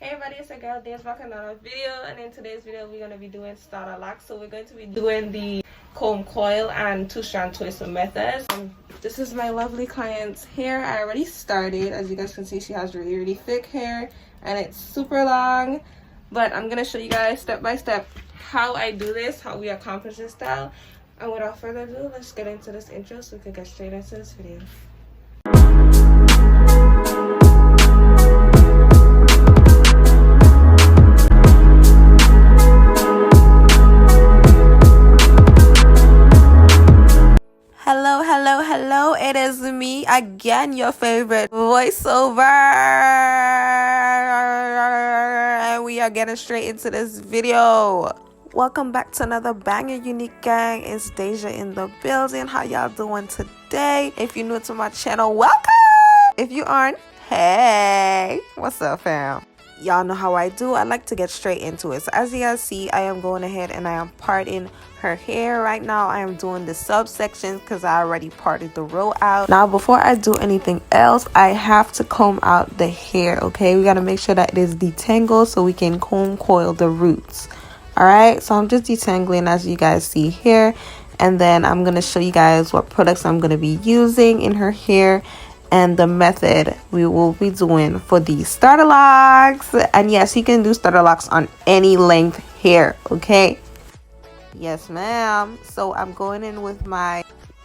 Hey everybody, it's your girl Dance back in another video, and in today's video we're going to be doing starter lock. So we're going to be doing the comb coil and 2-strand twist methods. This is my lovely client's hair. I already started. As you guys can see, she has really thick hair and it's super long, but I'm going to show you guys step by step how I do this, how we accomplish this style. And without further ado, let's get into this intro so we can get straight into this video. Hello, it is me again, your favorite voiceover, and we are getting straight into this video. Welcome back to another banger, unique gang. It's Deja in the building. How y'all doing today? If you're new to my channel, welcome. If you aren't, hey, what's up, fam? Y'all know how I do. I like to get straight into it. So as you guys see, I am going ahead and I am parting her hair right now. I am doing the subsections because I already parted the row out. Now before I do anything else, I have to comb out the hair. Okay, we got to make sure that it is detangled so we can comb coil the roots. All right, so I'm just detangling as you guys see here, and then I'm going to show you guys what products I'm going to be using in her hair and the method we will be doing for these starter locks. And yes, you can do starter locks on any length hair. Okay, yes ma'am. So I'm going in with my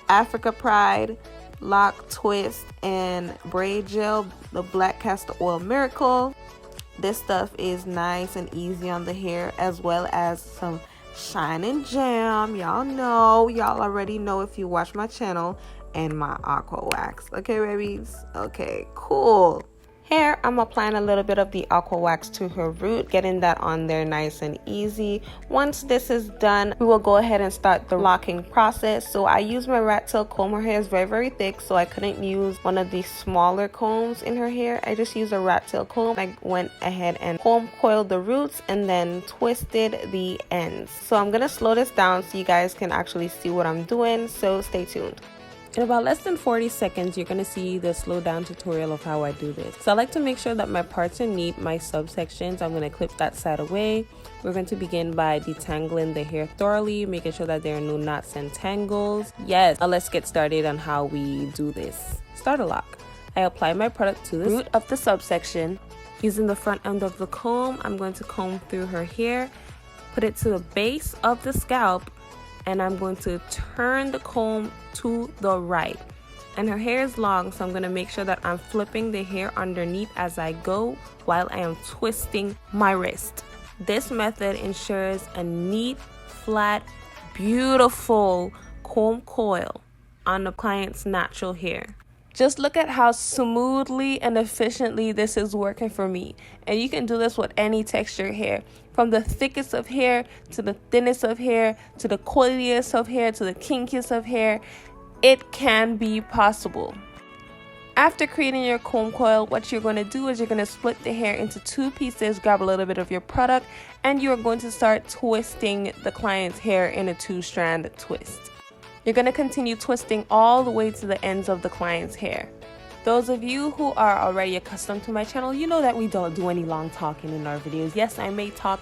Africa Pride lock twist and braid gel, the black castor oil miracle. This stuff is nice and easy on the hair, as well as some shine and jam. Y'all already know if you watch my channel, and my aqua wax. Okay, babies? Okay, cool. Here, I'm applying a little bit of the aqua wax to her root, getting that on there nice and easy. Once this is done, we will go ahead and start the locking process. So I use my rat tail comb. Her hair is very thick, so I couldn't use one of these smaller combs in her hair. I just used a rat tail comb. I went ahead and comb coiled the roots and then twisted the ends. So I'm gonna slow this down so you guys can actually see what I'm doing, so stay tuned. In about less than 40 seconds, you're going to see the slow down tutorial of how I do this. So I like to make sure that my parts are neat, my subsections. I'm going to clip that side away. We're going to begin by detangling the hair thoroughly, making sure that there are no knots and tangles. Yes, now let's get started on how we do this. Starter lock. I apply my product to the root of the subsection. Using the front end of the comb, I'm going to comb through her hair, put it to the base of the scalp, and I'm going to turn the comb to the right. And her hair is long, so I'm going to make sure that I'm flipping the hair underneath as I go while I am twisting my wrist. This method ensures a neat, flat, beautiful comb coil on the client's natural hair. Just look at how smoothly and efficiently this is working for me. And you can do this with any texture hair. From the thickest of hair to the thinnest of hair to the coiliest of hair to the kinkiest of hair. It can be possible. After creating your comb coil, what you're going to do is you're going to split the hair into 2 pieces, grab a little bit of your product, and you're going to start twisting the client's hair in a 2-strand twist. You're going to continue twisting all the way to the ends of the client's hair. Those of you who are already accustomed to my channel, you know that we don't do any long talking in our videos. Yes, I may talk,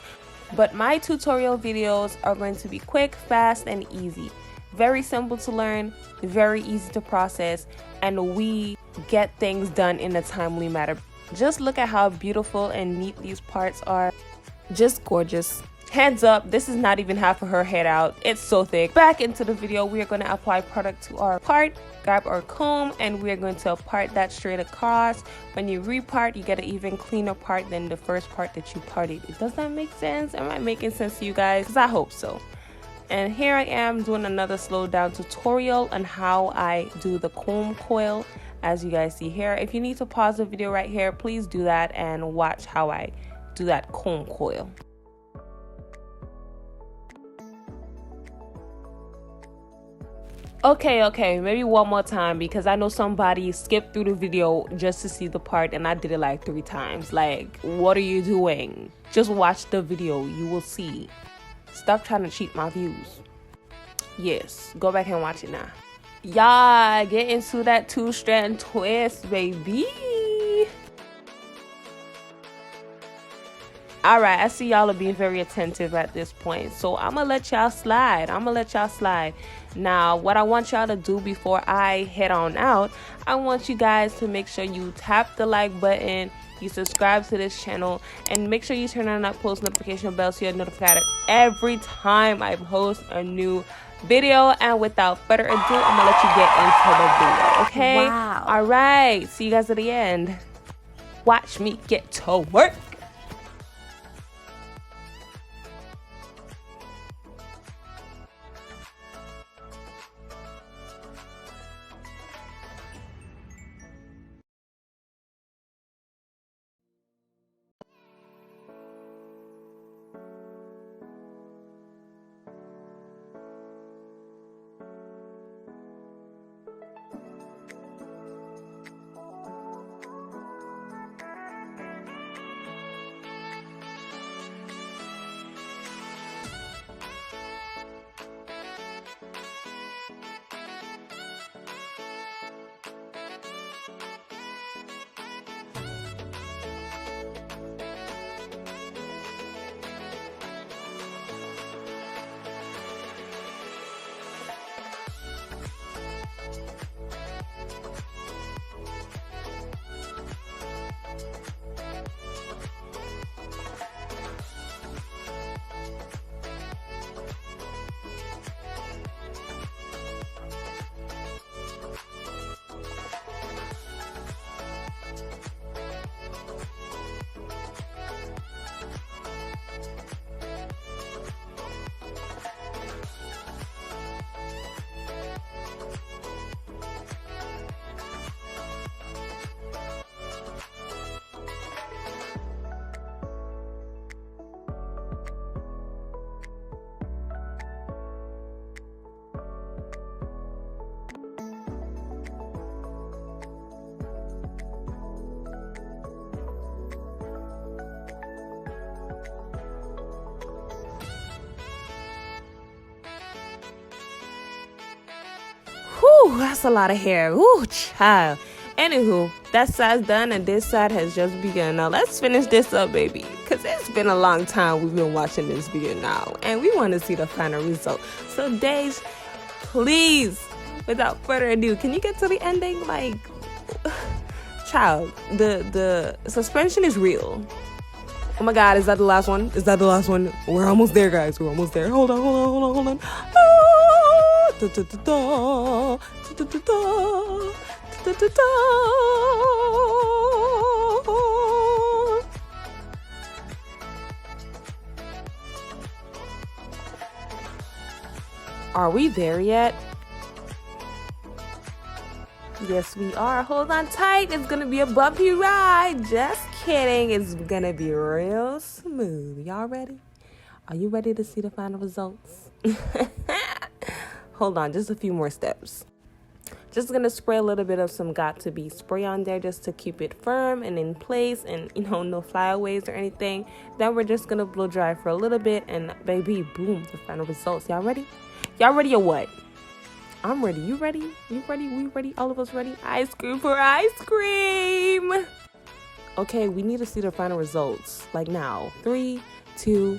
but my tutorial videos are going to be quick, fast, and easy. Very simple to learn, very easy to process, and we get things done in a timely manner. Just look at how beautiful and neat these parts are. Just gorgeous. Hands up, this is not even half of her head out. It's so thick. Back into the video, we are going to apply product to our part, grab our comb, and we are going to part that straight across. When you repart, you get an even cleaner part than the first part that you parted. Does that make sense? Am I making sense to you guys? Because I hope so. And here I am doing another slow down tutorial on how I do the comb coil, as you guys see here. If you need to pause the video right here, please do that and watch how I do that comb coil. Okay, maybe one more time, because I know somebody skipped through the video just to see the part and I did it like 3 times. Like, what are you doing? Just watch the video, you will see. Stop trying to cheat my views. Yes, go back and watch it now. Y'all, get into that 2-strand twist, baby. All right, I see y'all are being very attentive at this point, so I'm gonna let y'all slide. Now, what I want y'all to do before I head on out, I want you guys to make sure you tap the like button, you subscribe to this channel, and make sure you turn on that post notification bell so you're notified every time I post a new video. And without further ado, I'm gonna let you get into the video, okay? Wow. All right, see you guys at the end. Watch me get to work. Whew, that's a lot of hair. Ooh, child. Anywho, that side's done and this side has just begun. Now let's finish this up, baby, because it's been a long time we've been watching this video now and we want to see the final result. So Days, please, without further ado, can you get to the ending? Like, child, the suspension is real. Oh my god, is that the last one? We're almost there, guys. We're almost there. Hold on. Are we there yet? Yes, we are. Hold on tight. It's gonna be a bumpy ride. Just kidding. It's gonna be real smooth. Y'all ready? Are you ready to see the final results? Hold on, just a few more steps. Just gonna spray a little bit of some got2b spray on there just to keep it firm and in place and, you know, no flyaways or anything. Then we're just gonna blow dry for a little bit and baby, boom, the final results. Y'all ready? Y'all ready or what? I'm ready. You ready? You ready? We ready? All of us ready? Ice cream for ice cream. Okay, we need to see the final results. Like now. 3, 2,